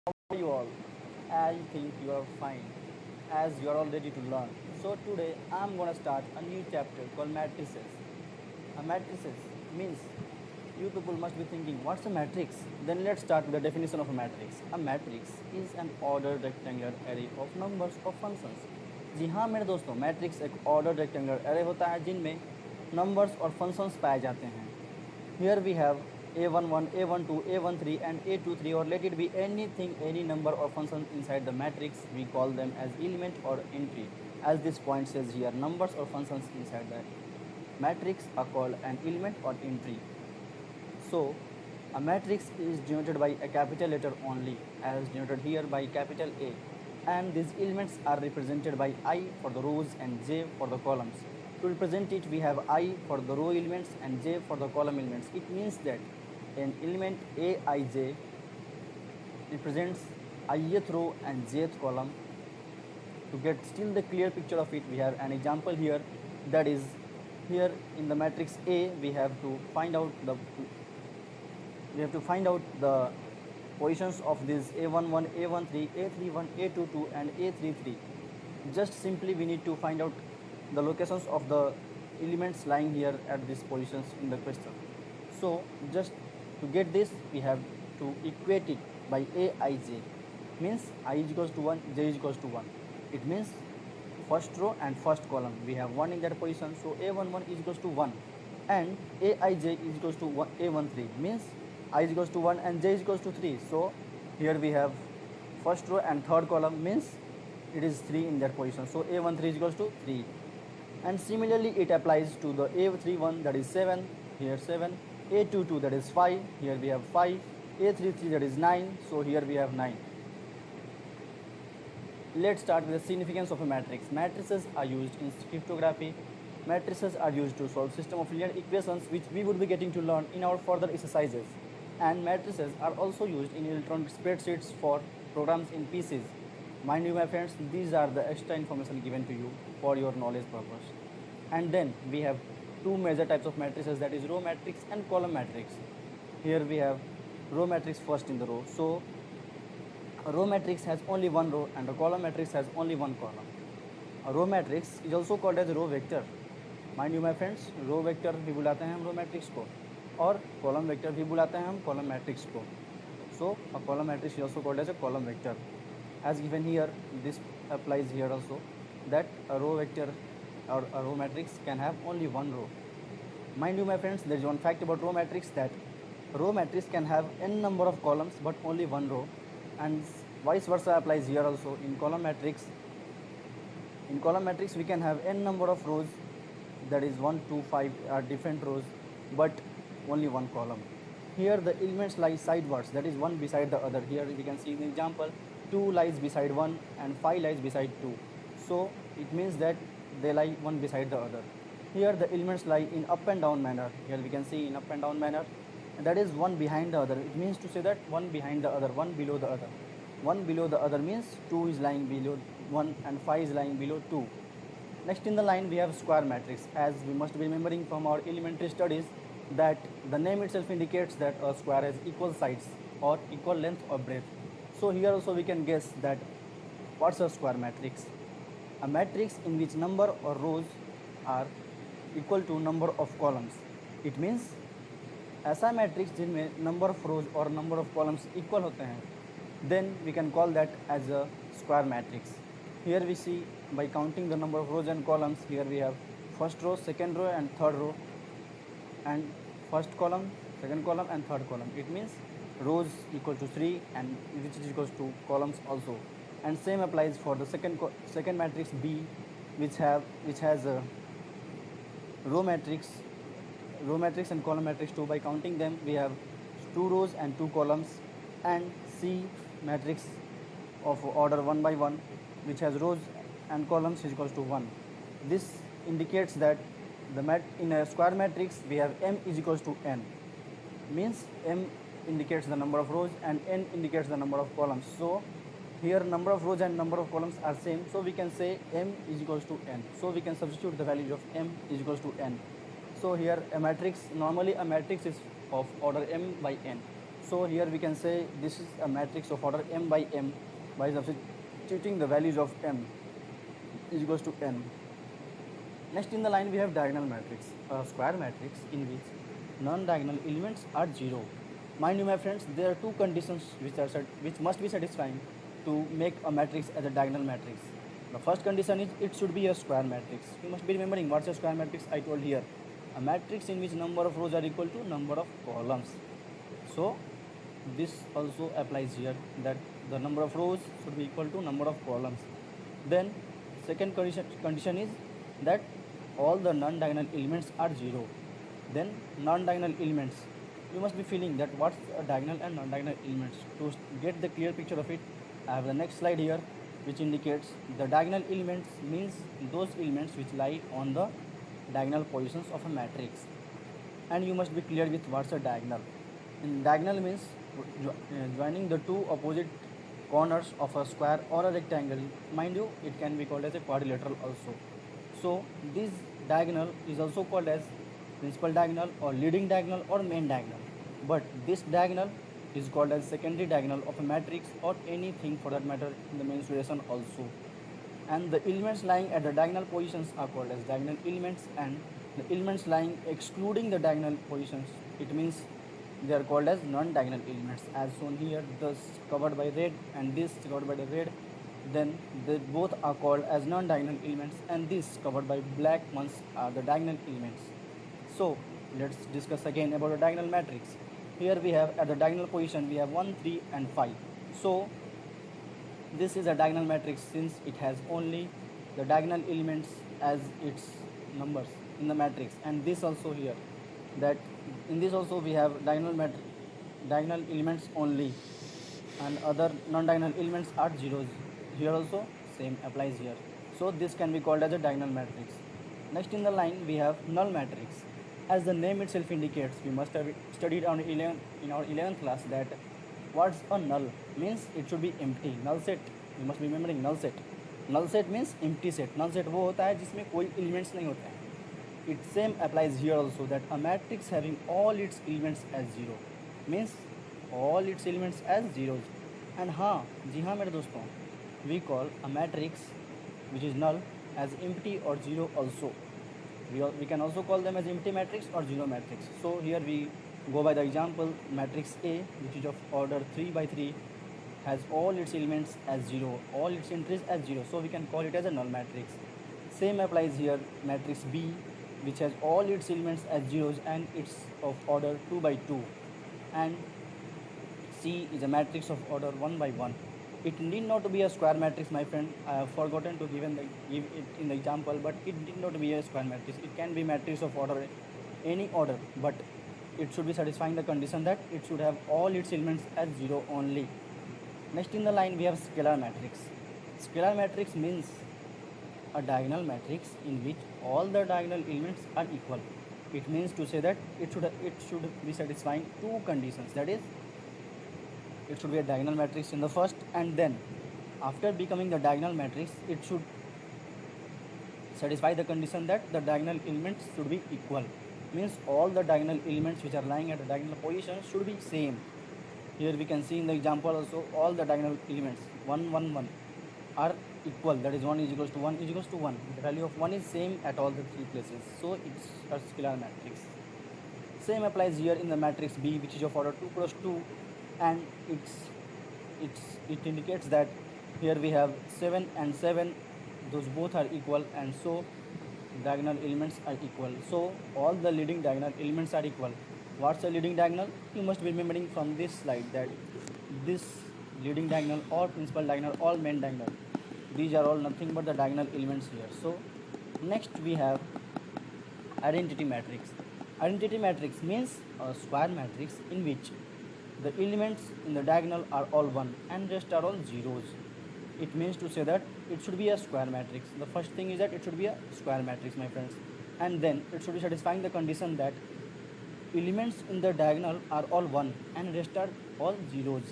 are you all? I think you are fine as you are all ready to learn. So today I am gonna start a new chapter called matrices. A matrices means you people must be thinking what's a matrix? Then let's start with the definition of a matrix. A matrix is an ordered rectangular array of numbers or functions. जी हाँ मेरे दोस्तों, matrix एक order rectangular array होता है जिनमें numbers और functions पाए जाते हैं. Here we have a11, a12, a13 and a23, or let it be anything, any number or function inside the matrix. We call them as element or entry. As this point says here, numbers or functions inside the matrix are called an element or entry. So a matrix is denoted by a capital letter only, as denoted here by capital A, and these elements are represented by I for the rows and J for the columns. To represent it, we have I for the row elements and J for the column elements. It means that an element Aij represents ith row and jth column. To get still the clear picture of it, we have an example here, that is, here in the matrix A we have to find out the positions of these a11, a13, a31, a22 and a33. Just simply we need to find out the locations of the elements lying here at these positions in the question. So just to get this, we have to equate it by aij, means I is equals to 1, j is equals to 1. It means first row and first column we have 1 in that position, so a11 is equals to 1, and aij is equals to a13, means I is equals to 1 and j is equals to 3. So here we have first row and third column, means it is 3 in that position, so a13 is equals to 3. And similarly it applies to the a31, that is 7, here 7, a22, that is 5, here we have 5, a33, that is 9, so here we have 9. Let's start with the significance of a matrix. Matrices are used in cryptography. Matrices are used to solve system of linear equations, which we would be getting to learn in our further exercises. And matrices are also used in electronic spreadsheets for programs in PCs. Mind you, my friends, these are the extra information given to you for your knowledge purpose. And then we have two major types of matrices, that is row matrix and column matrix. Here we have row matrix first in the row. So a row matrix has only one row and a column matrix has only one column. A row matrix is also called as row vector. Mind you, my friends, row vector भी बुलाते हैं हम row matrix को, और column vector भी बुलाते हैं हम column matrix को. So a column matrix is also called as a column vector. As given here, this applies here also, that a row vector or a row matrix can have only one row. Mind you, my friends, there is one fact about row matrix, that row matrix can have n number of columns but only one row, and vice versa applies here also. In column matrix we can have n number of rows, that is 1, 2, 5 are different rows, but only one column. Here the elements lie sidewards, that is one beside the other. Here we can see the example, 2 lies beside 1 and 5 lies beside 2. So it means that they lie one beside the other. Here the elements lie in up and down manner. Here we can see in up and down manner, and that is one behind the other. It means to say that one behind the other, one below the other. One below the other means 2 is lying below 1 and 5 is lying below 2. Next in the line we have square matrix. As we must be remembering from our elementary studies, that the name itself indicates that a square has equal sides or equal length or breadth. So here also we can guess that what's a square matrix. A matrix in which number or rows are equal to number of columns. It means ऐसा matrix जिनमें number of रोज और number of columns equal होते हैं, then we can call that as a square matrix. Here we see by counting the number of rows and columns, here we have first row, second row and third row, and first column, second column and third column. It means rows equal to 3 and which is equals to columns also. And same applies for the second matrix B, which has a row matrix and column matrix too. By counting them, we have 2 rows and 2 columns. And C matrix of order 1 by 1, which has rows and columns, is equals to 1. This indicates that in a square matrix we have M is equals to N, means M indicates the number of rows and N indicates the number of columns. So here number of rows and number of columns are same, so we can say M is equals to N. So we can substitute the value of M is equals to N. So here a matrix, normally a matrix is of order M by N. So here we can say this is a matrix of order m by m by substituting the values of m is equals to n. Next in the line we have diagonal matrix, a square matrix in which non-diagonal elements are 0. Mind you my friends, there are two conditions which must be satisfying to make a matrix as a diagonal matrix. The first condition is it should be a square matrix. You must be remembering what's a square matrix. I told here, a matrix in which number of rows are equal to number of columns. So this also applies here, that the number of rows should be equal to number of columns. Then second condition is that all the non-diagonal elements are 0. Then non-diagonal elements, you must be feeling that what's a diagonal and non-diagonal elements. To get the clear picture of it, I have the next slide here which indicates the diagonal elements means those elements which lie on the diagonal positions of a matrix. And you must be clear with what's a diagonal. In diagonal means joining the two opposite corners of a square or a rectangle. Mind you, it can be called as a quadrilateral also. So this diagonal is also called as principal diagonal or leading diagonal or main diagonal. But this diagonal is called as secondary diagonal of a matrix or anything for that matter in the mensuration also. And the elements lying at the diagonal positions are called as diagonal elements, and the elements lying excluding the diagonal positions, it means they are called as non-diagonal elements, as shown here, this covered by red and this covered by the red. Then they both are called as non-diagonal elements, and this covered by black ones are the diagonal elements. So let's discuss again about the diagonal matrix. Here we have at the diagonal position we have 1, 3 and 5. So this is a diagonal matrix since it has only the diagonal elements as its numbers in the matrix. And this also here, that in this also we have diagonal elements only, and other non-diagonal elements are zeros. Here also same applies here. So this can be called as a diagonal matrix. Next in the line we have null matrix. As the name itself indicates, we must have studied in our 11th class that what's a null means it should be empty. Null set, you must be remembering null set. Null set means empty set. Null set वो होता है जिसमें कोई elements नहीं होते हैं. It same applies here also, that a matrix having all its elements as 0 means all its elements as zeros. And हाँ, जी हाँ मेरे दोस्तों, we call a matrix which is null as empty or zero also. We can also call them as empty matrix or zero matrix. So here we go by the example, matrix A, which is of order 3 by 3, has all its elements as 0, all its entries as 0. So we can call it as a null matrix. Same applies here, matrix B, which has all its elements as zeros and it's of order 2 by 2. And C is a matrix of order 1 by 1. It need not to be a square matrix, my friend. I have forgotten to give it in the example, but it need not be a square matrix. It can be matrix of order, any order, but it should be satisfying the condition that it should have all its elements as 0 only. Next in the line we have scalar matrix. Scalar matrix means a diagonal matrix in which all the diagonal elements are equal. It means to say that it should be satisfying two conditions, that is, it should be a diagonal matrix in the first, and then after becoming the diagonal matrix it should satisfy the condition that the diagonal elements should be equal. Means all the diagonal elements which are lying at the diagonal position should be same. Here we can see in the example also all the diagonal elements 1, 1, 1 are equal, that is 1 is equals to 1 is equals to 1. The value of 1 is same at all the three places, so it's a scalar matrix. Same applies here in the matrix B, which is of order 2 cross 2, and it indicates that here we have 7 and 7, those both are equal, and so diagonal elements are equal. So all the leading diagonal elements are equal. What's a leading diagonal? You must be remembering from this slide that this leading diagonal or principal diagonal or main diagonal, these are all nothing but the diagonal elements here. So next we have identity matrix. Identity matrix means a square matrix in which the elements in the diagonal are all 1 and rest are all zeros. It means to say that it should be a square matrix. The first thing is that it should be a square matrix, my friends, and then it should be satisfying the condition that elements in the diagonal are all 1 and rest are all zeros.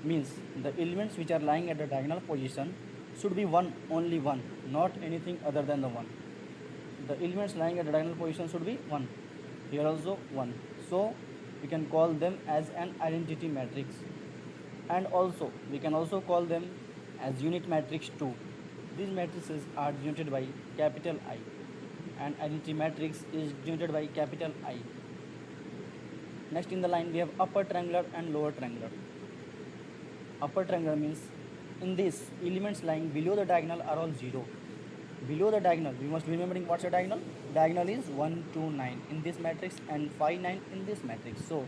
Means the elements which are lying at the diagonal position should be 1, only 1, not anything other than the 1. The elements lying at the diagonal position should be 1. Here also 1. So We can call them as an identity matrix, and also we can also call them as unit matrix too. These matrices are denoted by capital I, and identity matrix is denoted by capital I. Next in the line we have upper triangular and lower triangular. Upper triangular means in this elements lying below the diagonal are all 0. Below the diagonal, we must be remembering what's a diagonal. Diagonal is 1, 2, 9 in this matrix and 5, 9 in this matrix. So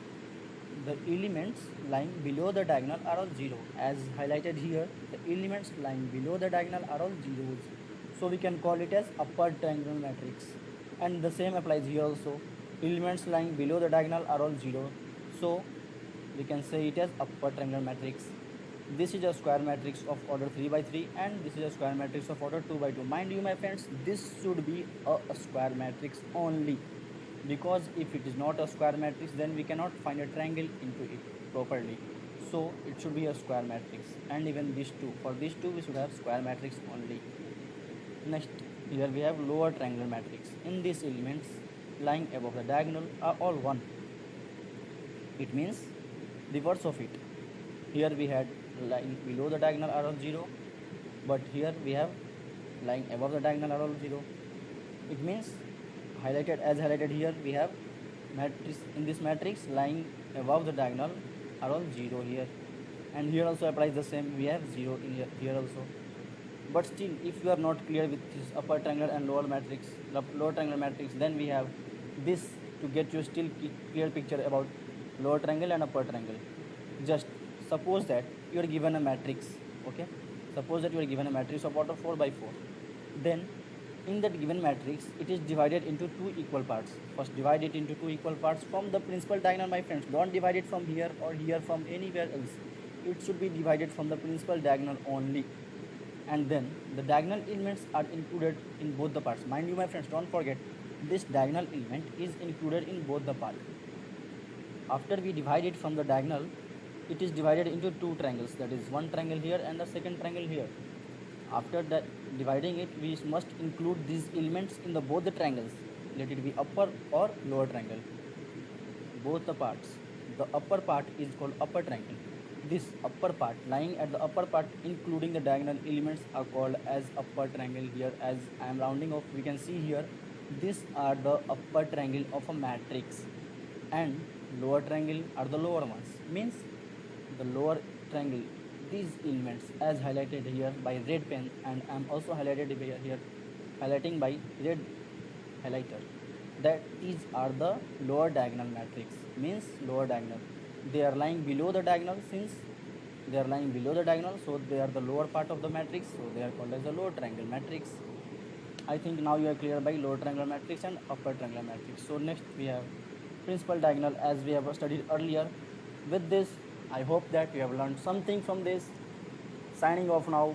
the elements lying below the diagonal are all 0. As highlighted here, the elements lying below the diagonal are all zeros. So we can call it as upper triangular matrix. And the same applies here also. Elements lying below the diagonal are all 0. So we can say it as upper triangular matrix. This is a square matrix of order 3 by 3 and this is a square matrix of order 2 by 2. Mind you my friends, this should be a square matrix only, because if it is not a square matrix then we cannot find a triangle into it properly. So it should be a square matrix, and even these two, for these two we should have square matrix only. Next, here we have lower triangular matrix. In these elements lying above the diagonal are all 1. It means reverse of it. Here we had lying below the diagonal are all 0, but here we have lying above the diagonal are all 0. It means highlighted here we have matrix, in this matrix lying above the diagonal are all 0 here, and here also applies the same, we have 0 in here also. But still, if you are not clear with this upper triangular and lower triangular matrix, then we have this to get you still clear picture about lower triangle and upper triangle. Just suppose that you are given a matrix, okay? Suppose that you are given a matrix of order 4 by 4. Then in that given matrix, it is divided into 2 equal parts. First divide it into 2 equal parts from the principal diagonal, my friends. Don't divide it from here or here, from anywhere else. It should be divided from the principal diagonal only. And then the diagonal elements are included in both the parts. Mind you my friends, don't forget, this diagonal element is included in both the parts. After we divide it from the diagonal, it is divided into 2 triangles, that is one triangle here and the second triangle here. After that dividing it, we must include these elements in the both the triangles, let it be upper or lower triangle, both the parts. The upper part is called upper triangle. This upper part lying at the upper part including the diagonal elements are called as upper triangle. Here, as I am rounding off, we can see here these are the upper triangle of a matrix, and lower triangle are the lower ones. Means the lower triangle, these elements as highlighted here by red pen, and I am also highlighting by red highlighter, that these are the lower diagonal matrix. Means lower diagonal, they are lying below the diagonal. Since they are lying below the diagonal, so they are the lower part of the matrix, so they are called as the lower triangle matrix. I think now you are clear by lower triangular matrix and upper triangular matrix. So next we have principal diagonal, as we have studied earlier. With this, I hope that you have learned something from this. Signing off now.